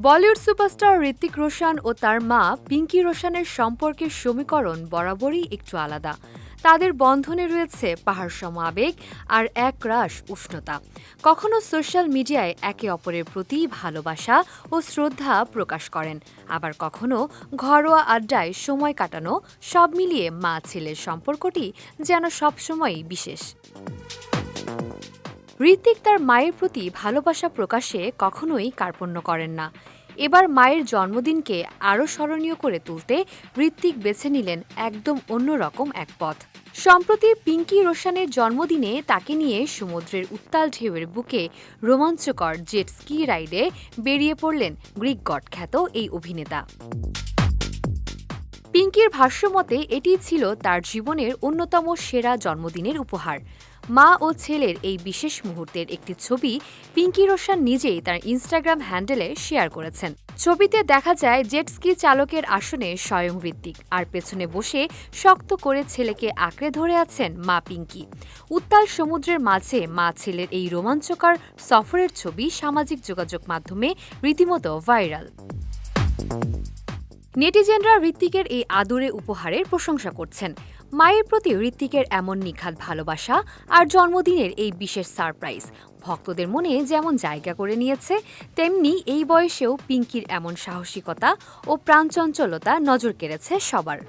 Bollywood superstar Hrithik Roshan ও তার মা পিঙ্কি রোশনের সম্পর্কের সমীকরণ বরাবরই একটু আলাদা। তাদের বন্ধনে রয়েছে পাহাড়সম আবেগ আর একরাশ উষ্ণতা। কখনো সোশ্যাল মিডিয়ায় একে অপরের প্রতি ভালোবাসা ও শ্রদ্ধা প্রকাশ করেন, আবার কখনো ঘরোয়া আড্ডায় সময় কাটানো। সব মিলিয়ে মা ছেলের সম্পর্কটি যেন সবসময়ই বিশেষ। ঋত্বিক তার মায়ের প্রতি ভালোবাসা প্রকাশে কখনোই কার্পণ্য করেন না। এবার মায়ের জন্মদিনকে আরও স্মরণীয় করে তুলতে ঋত্বিক বেছে নিলেন একদম অন্যরকম এক পথ। সম্প্রতি পিঙ্কি রোশনের জন্মদিনে তাকে নিয়ে সমুদ্রের উত্তাল ঢেউয়ের বুকে রোমাঞ্চকর জেট স্কি রাইডে বেরিয়ে পড়লেন গ্রিক গড খ্যাত এই অভিনেতা। পিঙ্কির ভাষ্যমতে এটিই ছিল তার জীবনের অন্যতম সেরা জন্মদিনের উপহার। মা ও ছেলের এই বিশেষ মুহূর্তের একটি ছবি পিঙ্কি রোশন নিজেই তার ইনস্টাগ্রাম হ্যান্ডেলে শেয়ার করেছেন। ছবিতে দেখা যায় জেট স্কি চালকের আসনে স্বয়ং ঋত্বিক, আর পেছনে বসে শক্ত করে ছেলেকে আঁকড়ে ধরে আছেন মা পিঙ্কি। উত্তাল সমুদ্রের মাঝে মা ছেলের এই রোমাঞ্চকর সফরের ছবি সামাজিক যোগাযোগ মাধ্যমে রীতিমতো ভাইরাল। নেটিজেনরা ঋত্বিকের এই আদুরে উপহারের প্রশংসা করছেন। মায়ের প্রতি ঋত্বিকের এমন নিখাদ ভালোবাসা আর জন্মদিনের এই বিশেষ সারপ্রাইজ ভক্তদের মনে যেমন জায়গা করে নিয়েছে, তেমনি এই বয়সেও পিঙ্কির এমন সাহসিকতা ও প্রাণচঞ্চলতা নজর কেড়েছে সবার।